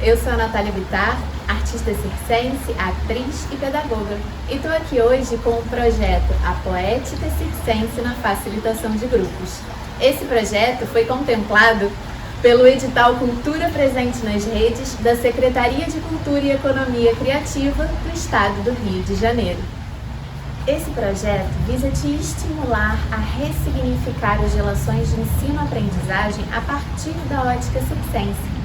Eu sou a Natália Bittar, artista circense, atriz e pedagoga. E estou aqui hoje com o projeto A Poética Circense na Facilitação de Grupos. Esse projeto foi contemplado pelo edital Cultura Presente nas Redes da Secretaria de Cultura e Economia Criativa do Estado do Rio de Janeiro. Esse projeto visa te estimular a ressignificar as relações de ensino-aprendizagem a partir da ótica circense.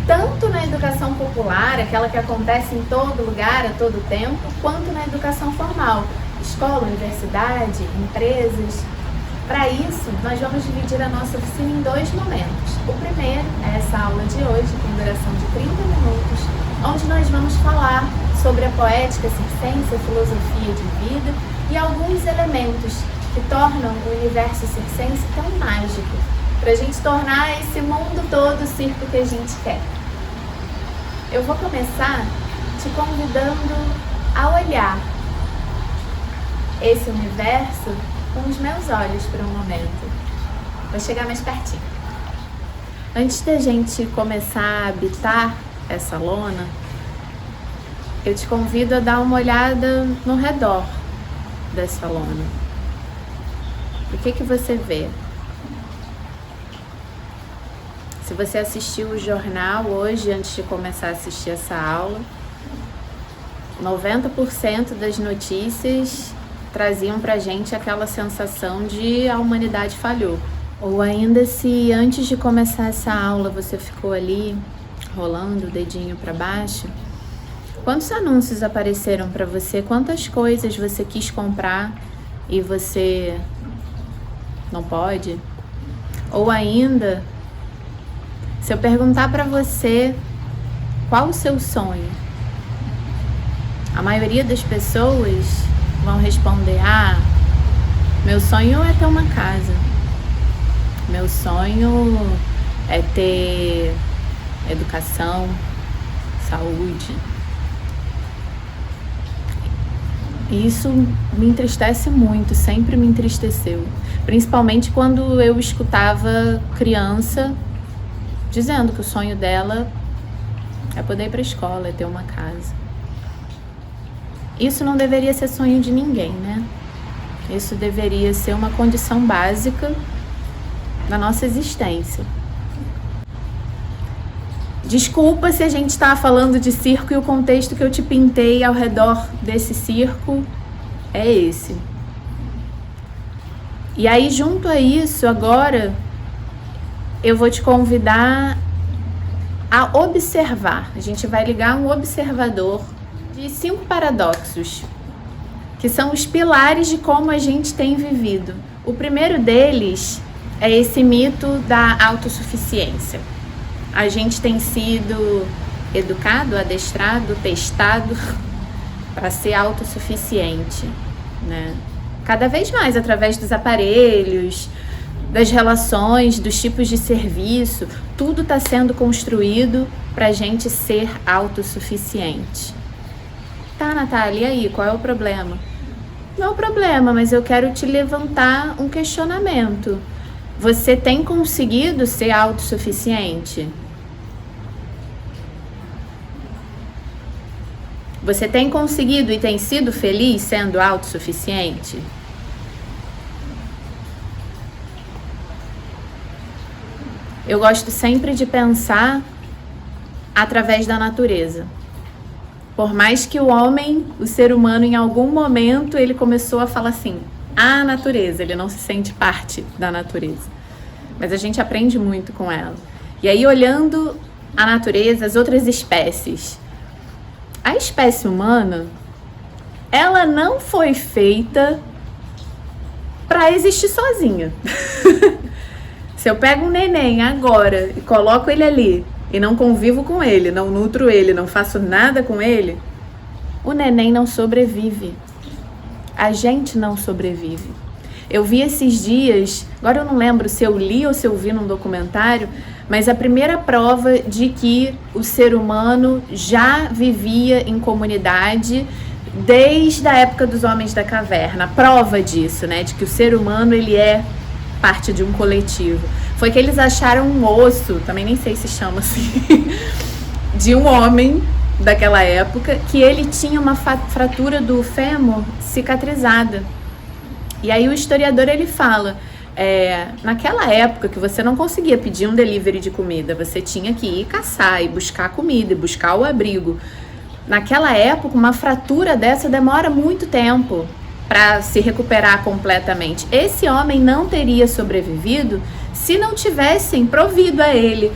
Tanto na educação popular, aquela que acontece em todo lugar, a todo tempo, quanto na educação formal, escola, universidade, empresas. Para isso, nós vamos dividir a nossa oficina em 2 momentos. O primeiro é essa aula de hoje, com duração de 30 minutos, onde nós vamos falar sobre a poética circense, a filosofia de vida e alguns elementos que tornam o universo circense tão mágico, para a gente tornar esse mundo todo o circo que a gente quer. Eu vou começar te convidando a olhar esse universo com os meus olhos por um momento. Vou chegar mais pertinho. Antes da gente começar a habitar essa lona, eu te convido a dar uma olhada no redor dessa lona. O que você vê? Se você assistiu o jornal hoje, antes de começar a assistir essa aula, 90% das notícias traziam pra gente aquela sensação de a humanidade falhou. Ou ainda, se antes de começar essa aula você ficou ali rolando o dedinho para baixo, quantos anúncios apareceram para você? Quantas coisas você quis comprar e você não pode? Ou ainda, se eu perguntar para você qual o seu sonho, a maioria das pessoas vão responder: meu sonho é ter uma casa, meu sonho é ter educação, saúde. E isso me entristece muito, sempre me entristeceu, principalmente quando eu escutava criança dizendo que o sonho dela é poder ir para a escola, é ter uma casa. Isso não deveria ser sonho de ninguém, né? Isso deveria ser uma condição básica da nossa existência. Desculpa se a gente está falando de circo e o contexto que eu te pintei ao redor desse circo é esse. E aí, junto a isso, agora eu vou te convidar a observar. A gente vai ligar um observador de 5 paradoxos, que são os pilares de como a gente tem vivido. O primeiro deles é esse mito da autossuficiência. A gente tem sido educado, adestrado, testado para ser autossuficiente, né? Cada vez mais através dos aparelhos, das relações, dos tipos de serviço, tudo está sendo construído para a gente ser autossuficiente. Tá, Natália, e aí, qual é o problema? Não é o problema, mas eu quero te levantar um questionamento. Você tem conseguido ser autossuficiente? Você tem conseguido e tem sido feliz sendo autossuficiente? Eu gosto sempre de pensar através da natureza. Por mais que o homem, o ser humano, em algum momento, ele começou a falar assim: a natureza, ele não se sente parte da natureza. Mas a gente aprende muito com ela. E aí, olhando a natureza, as outras espécies, a espécie humana, ela não foi feita para existir sozinha. Se eu pego um neném agora e coloco ele ali e não convivo com ele, não nutro ele, não faço nada com ele, o neném não sobrevive. A gente não sobrevive. Eu vi esses dias, agora eu não lembro se eu li ou se eu vi num documentário, mas a primeira prova de que o ser humano já vivia em comunidade desde a época dos homens da caverna. A prova disso, né, de que o ser humano ele é parte de um coletivo. Foi que eles acharam um osso, também nem sei se chama assim, de um homem daquela época que ele tinha uma fratura do fêmur cicatrizada. E aí o historiador ele fala, naquela época que você não conseguia pedir um delivery de comida, você tinha que ir caçar e buscar comida e buscar o abrigo. Naquela época, uma fratura dessa demora muito tempo para se recuperar completamente. Esse homem não teria sobrevivido se não tivessem provido a ele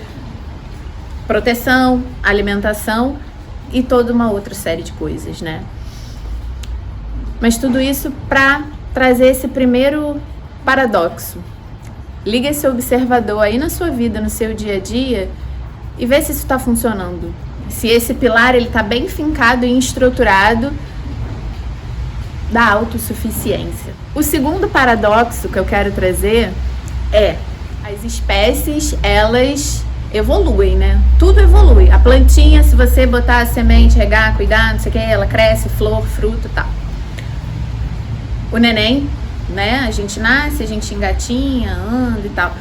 proteção, alimentação e toda uma outra série de coisas, né? Mas tudo isso para trazer esse primeiro paradoxo. Liga esse observador aí na sua vida, no seu dia a dia, e vê se isso está funcionando. Se esse pilar ele está bem fincado e estruturado da autossuficiência. O segundo paradoxo que eu quero trazer é: as espécies, elas evoluem, né? Tudo evolui. A plantinha, se você botar a semente, regar, cuidar, não sei o que, ela cresce, flor, fruto e tal. O neném, né? A gente nasce, a gente engatinha, anda e tal.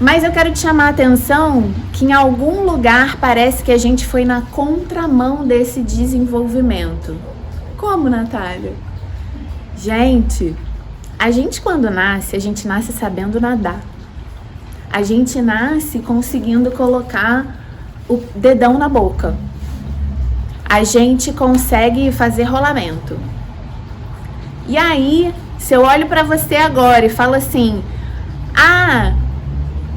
Mas eu quero te chamar a atenção que em algum lugar parece que a gente foi na contramão desse desenvolvimento. Como, Natália? Gente, a gente quando nasce, a gente nasce sabendo nadar. A gente nasce conseguindo colocar o dedão na boca. A gente consegue fazer rolamento. E aí, se eu olho pra você agora e falo assim,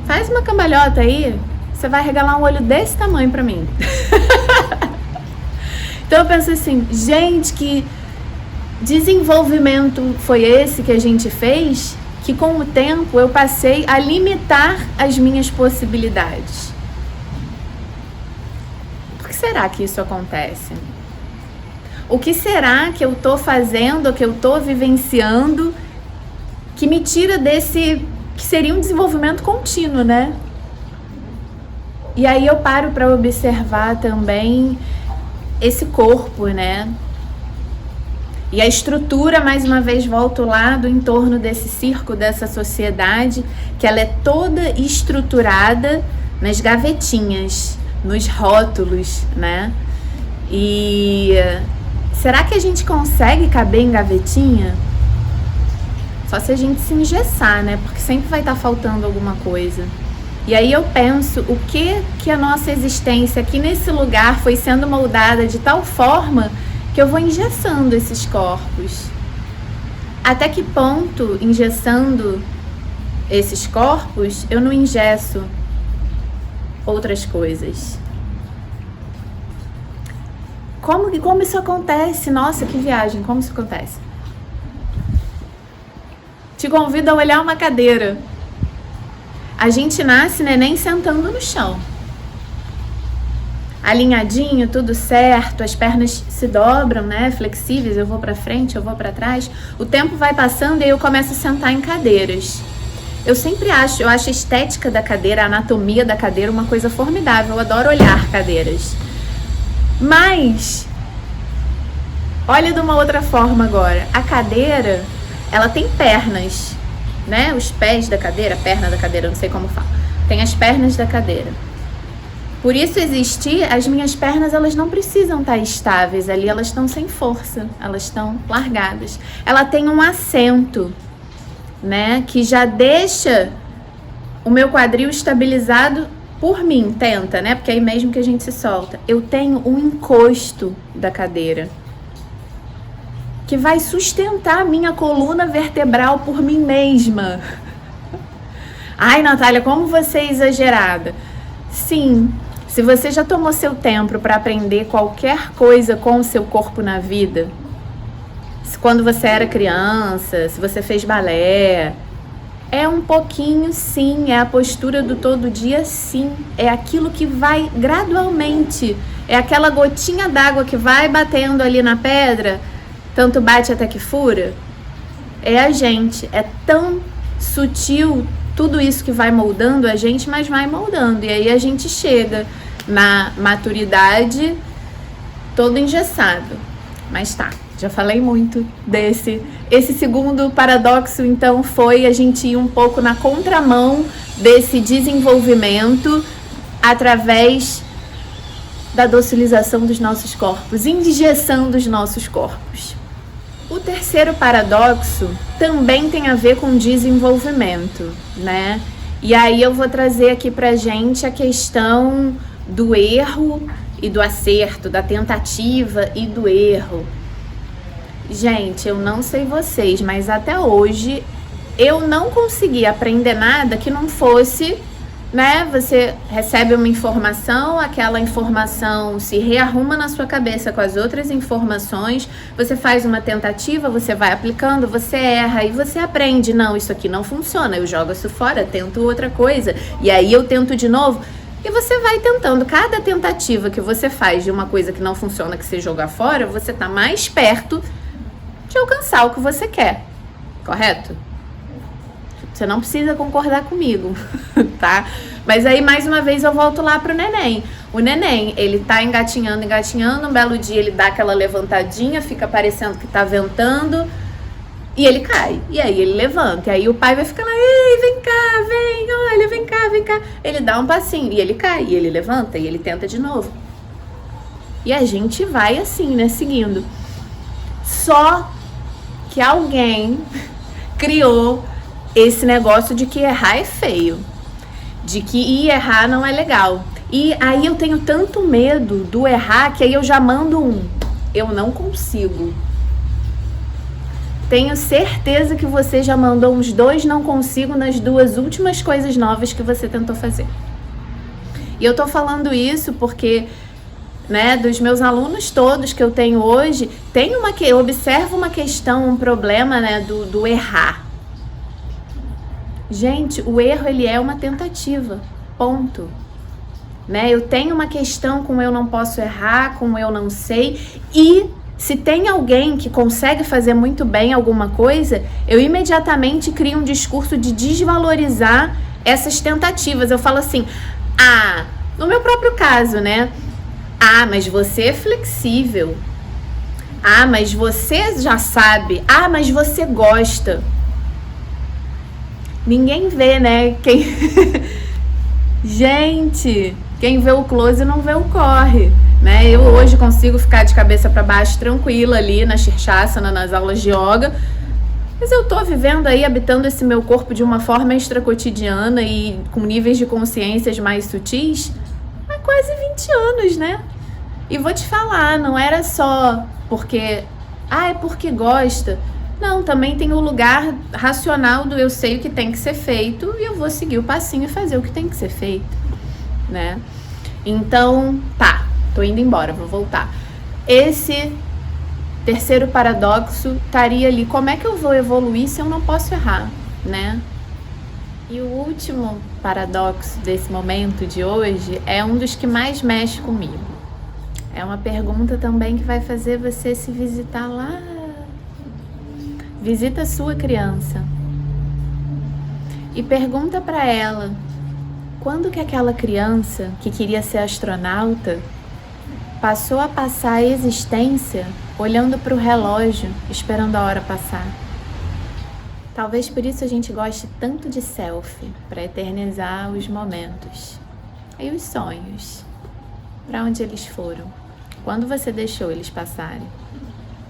faz uma cambalhota aí, você vai regalar um olho desse tamanho pra mim. Então eu penso assim, gente, que desenvolvimento foi esse que a gente fez, que com o tempo eu passei a limitar as minhas possibilidades. Por que será que isso acontece? O que será que eu tô fazendo, que eu tô vivenciando, que me tira desse, que seria um desenvolvimento contínuo, né? E aí eu paro para observar também esse corpo, né? E a estrutura, mais uma vez, volto lá do entorno desse circo, dessa sociedade, que ela é toda estruturada nas gavetinhas, nos rótulos, né? E será que a gente consegue caber em gavetinha? Só se a gente se engessar, né? Porque sempre vai estar faltando alguma coisa. E aí eu penso, o que a nossa existência aqui nesse lugar foi sendo moldada de tal forma que eu vou engessando esses corpos. Até que ponto, engessando esses corpos, eu não engesso outras coisas? Como isso acontece? Nossa, que viagem, como isso acontece? Te convido a olhar uma cadeira. A gente nasce, neném, sentando no chão. Alinhadinho, tudo certo, as pernas se dobram, né, flexíveis, eu vou pra frente, eu vou pra trás. O tempo vai passando e eu começo a sentar em cadeiras. Eu acho a estética da cadeira, a anatomia da cadeira uma coisa formidável, eu adoro olhar cadeiras. Mas, olha de uma outra forma agora, a cadeira, ela tem pernas, né, os pés da cadeira, a perna da cadeira, não sei como fala, tem as pernas da cadeira. Por isso existir, as minhas pernas, elas não precisam estar estáveis ali, elas estão sem força, elas estão largadas. Ela tem um assento, né, que já deixa o meu quadril estabilizado por mim, tenta, né, porque é aí mesmo que a gente se solta. Eu tenho um encosto da cadeira, que vai sustentar a minha coluna vertebral por mim mesma. Ai, Natália, como você é exagerada. Sim. Se você já tomou seu tempo para aprender qualquer coisa com o seu corpo na vida, quando você era criança, se você fez balé, é um pouquinho sim, é a postura do todo dia sim, é aquilo que vai gradualmente, é aquela gotinha d'água que vai batendo ali na pedra, tanto bate até que fura, é a gente, é tão sutil tudo isso que vai moldando a gente, mas vai moldando. E aí a gente chega na maturidade todo engessado. Mas tá, já falei muito desse. Esse segundo paradoxo, então, foi a gente ir um pouco na contramão desse desenvolvimento através da docilização dos nossos corpos, indigeção dos nossos corpos. O terceiro paradoxo também tem a ver com desenvolvimento, né? E aí eu vou trazer aqui pra gente a questão do erro e do acerto, da tentativa e do erro. Gente, eu não sei vocês, mas até hoje eu não consegui aprender nada que não fosse, né? Você recebe uma informação, aquela informação se rearruma na sua cabeça com as outras informações, você faz uma tentativa, você vai aplicando, você erra e você aprende. Não, isso aqui não funciona, eu jogo isso fora, tento outra coisa, e aí eu tento de novo. E você vai tentando. Cada tentativa que você faz de uma coisa que não funciona, que você jogar fora, você tá mais perto de alcançar o que você quer. Correto? Você não precisa concordar comigo, tá? Mas aí, mais uma vez, eu volto lá pro neném. O neném, ele tá engatinhando, um belo dia ele dá aquela levantadinha, fica parecendo que tá ventando, e ele cai. E aí ele levanta, e aí o pai vai ficar lá, ei, vem cá, vem, olha, vem cá, vem cá. Ele dá um passinho, e ele cai, e ele levanta, e ele tenta de novo. E a gente vai assim, né, seguindo. Só que alguém criou esse negócio de que errar é feio, de que ir errar não é legal. E aí eu tenho tanto medo do errar que aí eu já mando eu não consigo. Tenho certeza que você já mandou uns 2 não consigo nas 2 últimas coisas novas que você tentou fazer. E eu tô falando isso porque, né, dos meus alunos todos que eu tenho hoje, eu observo uma questão, um problema, né, do errar. Gente, o erro, ele é uma tentativa, ponto. Né? Eu tenho uma questão com eu não posso errar, com eu não sei, e se tem alguém que consegue fazer muito bem alguma coisa, eu imediatamente crio um discurso de desvalorizar essas tentativas. Eu falo assim, no meu próprio caso, né? Mas você é flexível. Mas você já sabe. Mas você gosta. Ninguém vê, né? Gente, quem vê o close não vê o corre, né? Eu hoje consigo ficar de cabeça para baixo tranquila ali na Shirshasana, nas aulas de yoga, mas eu tô vivendo aí, habitando esse meu corpo de uma forma extra cotidiana e com níveis de consciências mais sutis há quase 20 anos, né? E vou te falar, não era só porque, é porque gosta. Não, também tem o lugar racional do eu sei o que tem que ser feito e eu vou seguir o passinho e fazer o que tem que ser feito, né? Então, tô indo embora, vou voltar. Esse terceiro paradoxo estaria ali, como é que eu vou evoluir se eu não posso errar, né? E o último paradoxo desse momento de hoje é um dos que mais mexe comigo. É uma pergunta também que vai fazer você se visitar lá. Visita a sua criança e pergunta para ela quando que aquela criança que queria ser astronauta passou a passar a existência olhando para o relógio, esperando a hora passar. Talvez por isso a gente goste tanto de selfie, para eternizar os momentos. E os sonhos? Para onde eles foram? Quando você deixou eles passarem?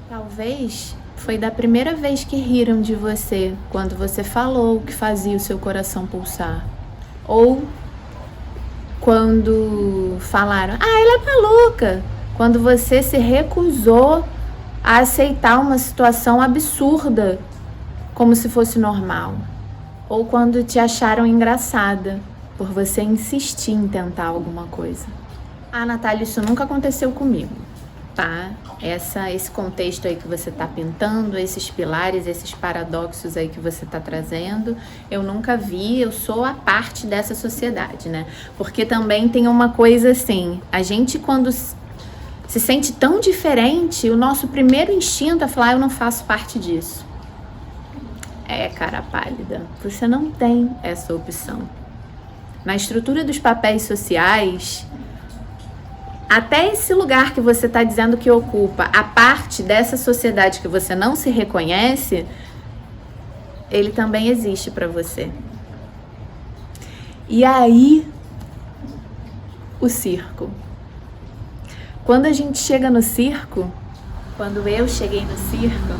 Talvez foi da primeira vez que riram de você, quando você falou que fazia o seu coração pulsar. Ou quando falaram, ela é maluca. Quando você se recusou a aceitar uma situação absurda, como se fosse normal. Ou quando te acharam engraçada, por você insistir em tentar alguma coisa. Natália, isso nunca aconteceu comigo. Tá? Esse contexto aí que você tá pintando, esses pilares, esses paradoxos aí que você tá trazendo, eu nunca vi, eu sou a parte dessa sociedade, né? Porque também tem uma coisa assim, a gente quando se sente tão diferente, o nosso primeiro instinto é falar, eu não faço parte disso. Cara pálida, você não tem essa opção. Na estrutura dos papéis sociais, até esse lugar que você está dizendo que ocupa, a parte dessa sociedade que você não se reconhece, ele também existe para você. E aí, o circo. Quando a gente chega no circo, quando eu cheguei no circo,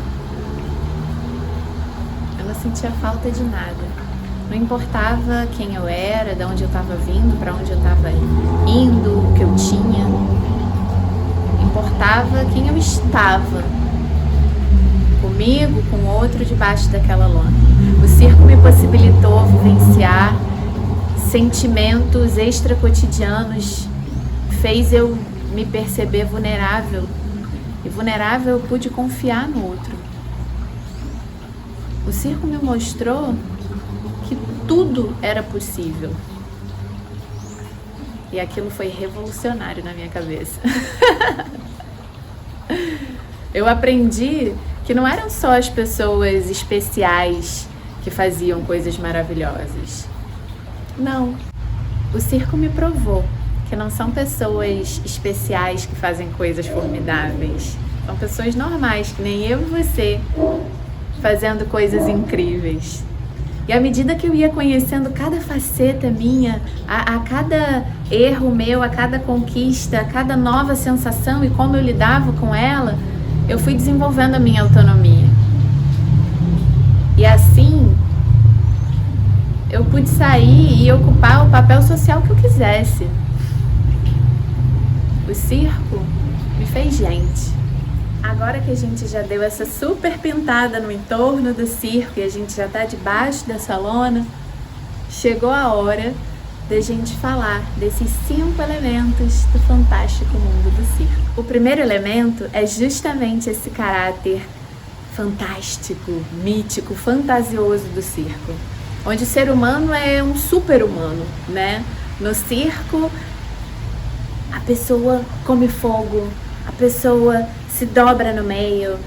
eu não sentia falta de nada. Não importava quem eu era, de onde eu estava vindo, para onde eu estava indo, o que eu tinha. Importava quem eu estava, comigo, com outro, debaixo daquela lona. O circo me possibilitou vivenciar sentimentos extracotidianos, fez eu me perceber vulnerável. E vulnerável eu pude confiar no outro. O circo me mostrou que tudo era possível. E aquilo foi revolucionário na minha cabeça. Eu aprendi que não eram só as pessoas especiais que faziam coisas maravilhosas. Não. O circo me provou que não são pessoas especiais que fazem coisas formidáveis. São pessoas normais, que nem eu e você, fazendo coisas incríveis. E à medida que eu ia conhecendo cada faceta minha, a cada erro meu, a cada conquista, a cada nova sensação e como eu lidava com ela, eu fui desenvolvendo a minha autonomia. E assim, eu pude sair e ocupar o papel social que eu quisesse. O circo me fez gente. Agora que a gente já deu essa super pintada no entorno do circo e a gente já está debaixo dessa lona, chegou a hora da gente falar desses 5 elementos do fantástico mundo do circo. O primeiro elemento é justamente esse caráter fantástico, mítico, fantasioso do circo, onde o ser humano é um super-humano, né? No circo, a pessoa come fogo, a pessoa se dobra no meio,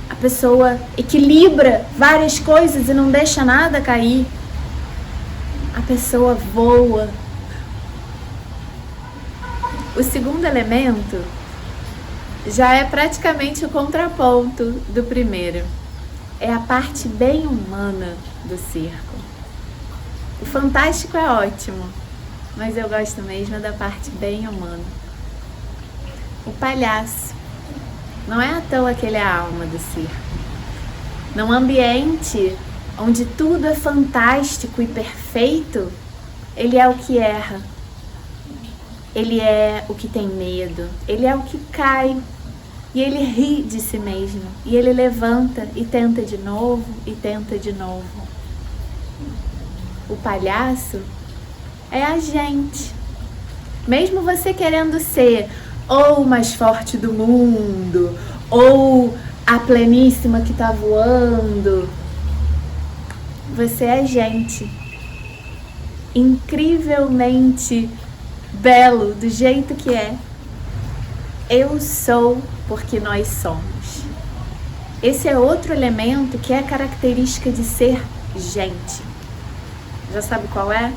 a pessoa equilibra várias coisas e não deixa nada cair, a pessoa voa. O segundo elemento já é praticamente o contraponto do primeiro. É a parte bem humana do circo. O fantástico é ótimo, mas eu gosto mesmo da parte bem humana. O palhaço. Não é à toa que ele é a alma do circo. Num ambiente onde tudo é fantástico e perfeito, ele é o que erra. Ele é o que tem medo. Ele é o que cai. E ele ri de si mesmo. E ele levanta e tenta de novo e tenta de novo. O palhaço é a gente. Mesmo você querendo ser ou o mais forte do mundo, ou a pleníssima que tá voando, você é gente. Incrivelmente belo do jeito que é. Eu sou porque nós somos. Esse é outro elemento que é característica de ser gente. Já sabe qual é?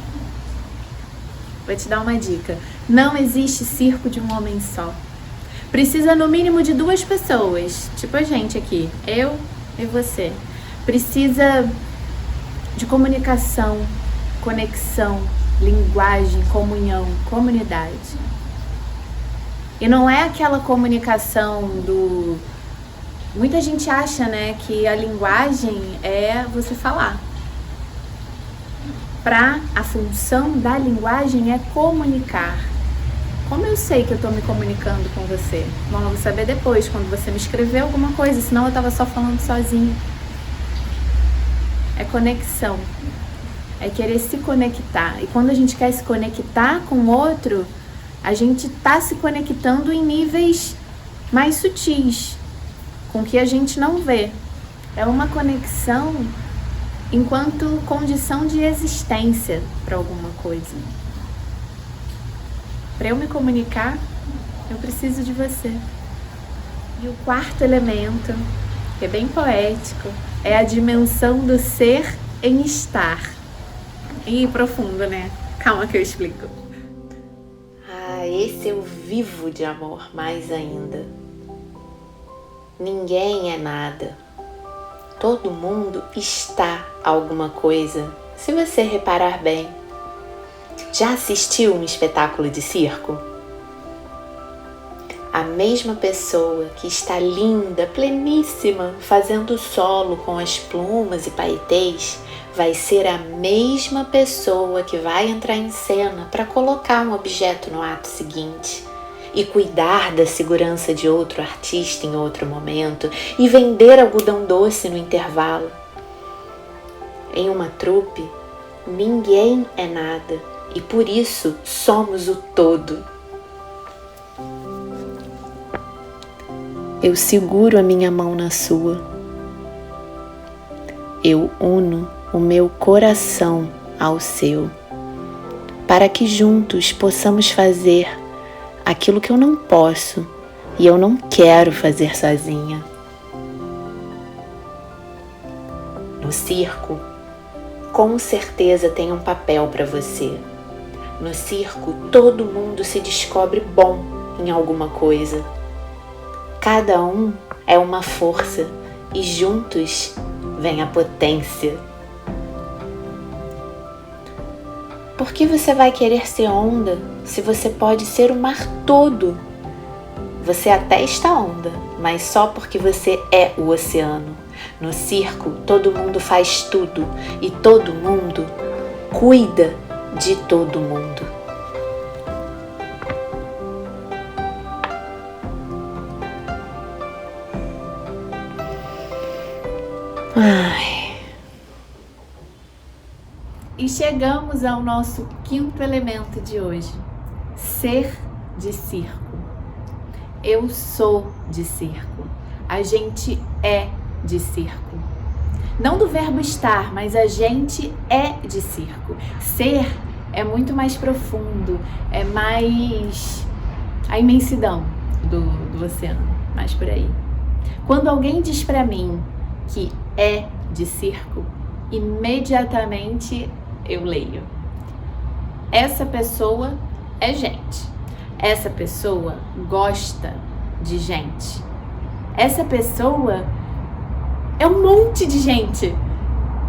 Vou te dar uma dica. Não existe circo de um homem só. Precisa no mínimo de 2 pessoas, tipo a gente aqui, eu e você. Precisa de comunicação, conexão, linguagem, comunhão, comunidade. E não é aquela comunicação do... Muita gente acha, né, que a linguagem é você falar. A função da linguagem é comunicar. Como eu sei que eu estou me comunicando com você? Bom, eu vou saber depois, quando você me escrever alguma coisa, senão eu estava só falando sozinha. É conexão. É querer se conectar. E quando a gente quer se conectar com o outro, a gente está se conectando em níveis mais sutis, com que a gente não vê. É uma conexão enquanto condição de existência para alguma coisa. Para eu me comunicar, eu preciso de você. E o quarto elemento, que é bem poético, é a dimensão do ser em estar. E profundo, né? Calma que eu explico. Esse eu vivo de amor mais ainda. Ninguém é nada. Todo mundo está alguma coisa, se você reparar bem. Já assistiu um espetáculo de circo? A mesma pessoa que está linda, pleníssima, fazendo solo com as plumas e paetês, vai ser a mesma pessoa que vai entrar em cena para colocar um objeto no ato seguinte e cuidar da segurança de outro artista em outro momento e vender algodão doce no intervalo. Em uma trupe, ninguém é nada e por isso somos o todo. Eu seguro a minha mão na sua. Eu uno o meu coração ao seu, para que juntos possamos fazer aquilo que eu não posso e eu não quero fazer sozinha. No circo, com certeza tem um papel para você. No circo, todo mundo se descobre bom em alguma coisa. Cada um é uma força e juntos vem a potência. Por que você vai querer ser onda se você pode ser o mar todo? Você até está onda, mas só porque você é o oceano. No circo, todo mundo faz tudo e todo mundo cuida de todo mundo. E chegamos ao nosso quinto elemento de hoje: ser de circo. Eu sou de circo. A gente é de circo. Não do verbo estar, mas a gente é de circo. Ser é muito mais profundo, é mais a imensidão do oceano, mais por aí. Quando alguém diz pra mim que é de circo, imediatamente eu leio: essa pessoa é gente. Essa pessoa gosta de gente. Essa pessoa é um monte de gente.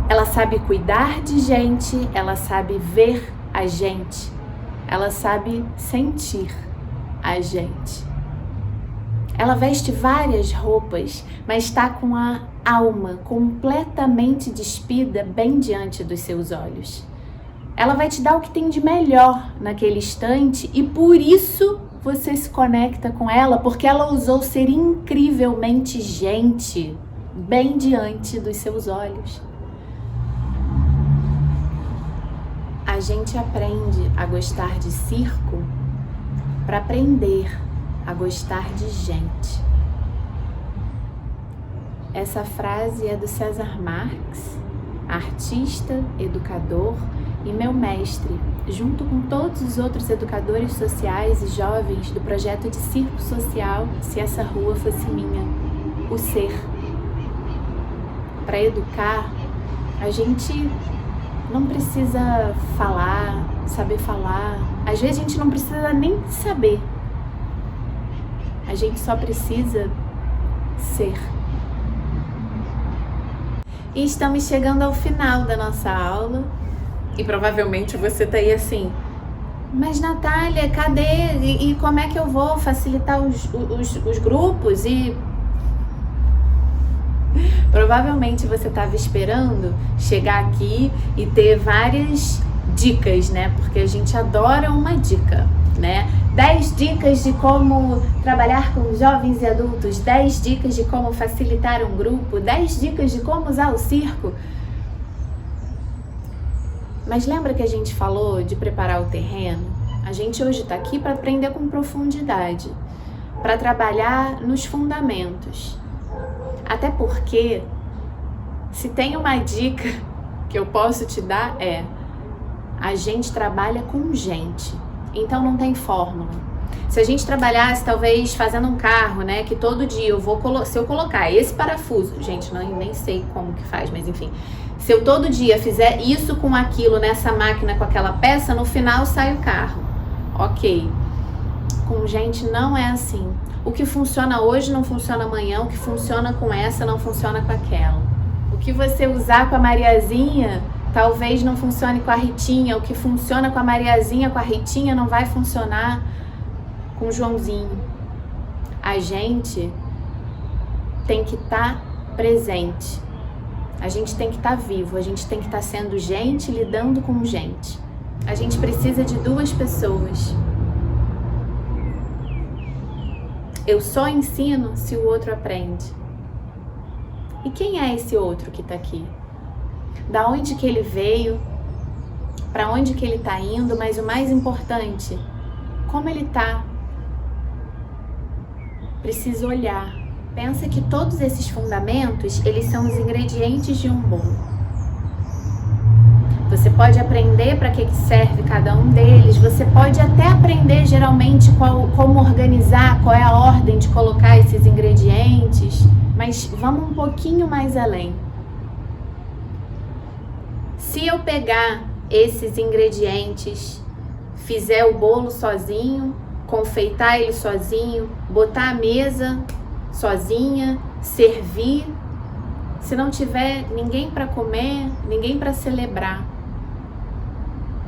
Ela sabe cuidar de gente, ela sabe ver a gente, ela sabe sentir a gente. Ela veste várias roupas, mas está com a alma completamente despida bem diante dos seus olhos. Ela vai te dar o que tem de melhor naquele instante e por isso você se conecta com ela, porque ela ousou ser incrivelmente gente bem diante dos seus olhos. A gente aprende a gostar de circo para aprender a gostar de gente. Essa frase é do César Marx, artista, educador e meu mestre, junto com todos os outros educadores sociais e jovens do projeto de circo social Se Essa Rua Fosse Minha, o ser. Para educar, a gente não precisa falar, saber falar. Às vezes a gente não precisa nem saber. A gente só precisa ser. E estamos chegando ao final da nossa aula. E provavelmente você tá aí assim: mas Natália, cadê? E como é que eu vou facilitar os grupos? E provavelmente você estava esperando chegar aqui e ter várias dicas, né? Porque a gente adora uma dica, né? 10 dicas de como trabalhar com jovens e adultos, 10 dicas de como facilitar um grupo, 10 dicas de como usar o circo. Mas lembra que a gente falou de preparar o terreno? A gente hoje está aqui para aprender com profundidade, para trabalhar nos fundamentos. Até porque, se tem uma dica que eu posso te dar é: a gente trabalha com gente, então não tem fórmula. Se a gente trabalhasse talvez fazendo um carro, né, que todo dia eu vou se eu colocar esse parafuso, gente, nem sei como que faz, mas enfim, se eu todo dia fizer isso com aquilo nessa máquina com aquela peça, no final sai o carro. Ok. Com gente não é assim. O que funciona hoje não funciona amanhã, o que funciona com essa não funciona com aquela. O que você usar com a Mariazinha talvez não funcione com a Ritinha, o que funciona com a Mariazinha, com a Ritinha não vai funcionar com o Joãozinho. a gente tem que estar presente. A gente tem que estar vivo, a gente tem que estar sendo gente, lidando com gente. A gente precisa de duas pessoas. Eu só ensino se o outro aprende. E quem é esse outro que está aqui? Da onde que ele veio? Para onde que ele está indo? Mas o mais importante, como ele está? Precisa olhar. Pensa que todos esses fundamentos, eles são os ingredientes de um bolo. Você pode aprender para que serve cada um deles, você pode até aprender geralmente como organizar, qual é a ordem de colocar esses ingredientes, mas vamos um pouquinho mais além. Se eu pegar esses ingredientes, fizer o bolo sozinho, confeitar ele sozinho, botar a mesa sozinha, servir, se não tiver ninguém para comer, ninguém para celebrar,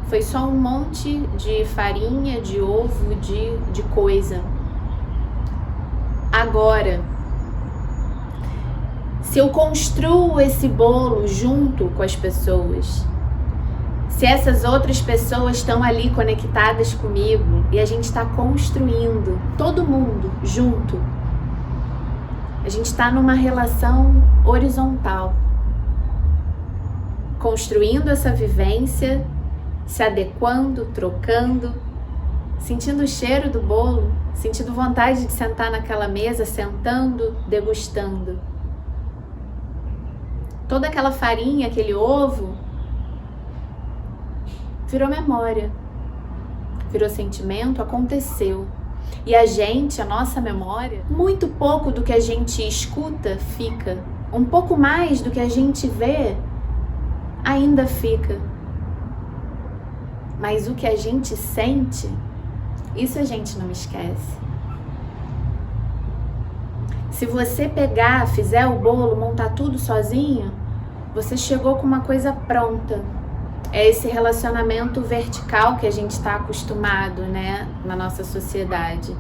foi só um monte de farinha, de ovo, de coisa. Agora, se eu construo esse bolo junto com as pessoas, se essas outras pessoas estão ali conectadas comigo e a gente está construindo, todo mundo junto, a gente está numa relação horizontal, construindo essa vivência, se adequando, trocando, sentindo o cheiro do bolo, sentindo vontade de sentar naquela mesa, sentando, degustando. Toda aquela farinha, aquele ovo, virou memória, virou sentimento, aconteceu. E a nossa memória, muito pouco do que a gente escuta fica, um pouco mais do que a gente vê ainda fica. Mas o que a gente sente, isso a gente não esquece. Se você pegar, fizer o bolo, montar tudo sozinho, você chegou com uma coisa pronta. É esse relacionamento vertical que a gente está acostumado, né, na nossa sociedade,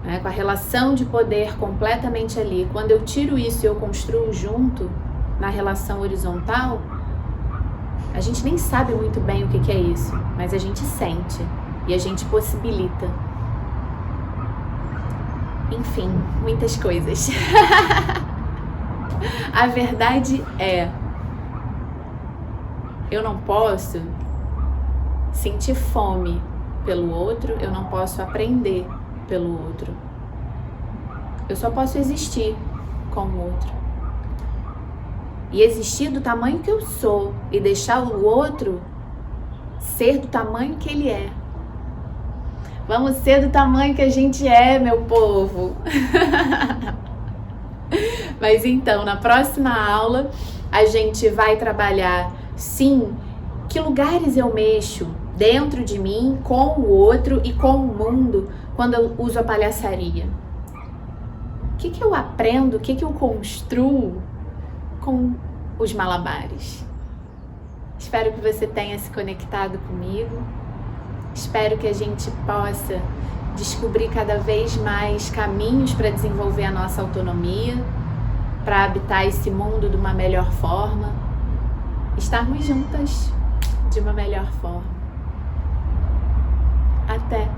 né, com a relação de poder completamente ali. Quando eu tiro isso e eu construo junto, na relação horizontal, a gente nem sabe muito bem o que é isso, mas a gente sente e a gente possibilita. Enfim, muitas coisas. A verdade é, eu não posso sentir fome pelo outro, eu não posso aprender pelo outro. Eu só posso existir com o outro. E existir do tamanho que eu sou e deixar o outro ser do tamanho que ele é. Vamos ser do tamanho que a gente é, meu povo. Mas então, na próxima aula, a gente vai trabalhar, sim, que lugares eu mexo dentro de mim, com o outro e com o mundo quando eu uso a palhaçaria. O que eu aprendo, o que eu construo com os malabares. Espero que você tenha se conectado comigo. Espero que a gente possa descobrir cada vez mais caminhos para desenvolver a nossa autonomia, para habitar esse mundo de uma melhor forma, estarmos juntas de uma melhor forma. Até!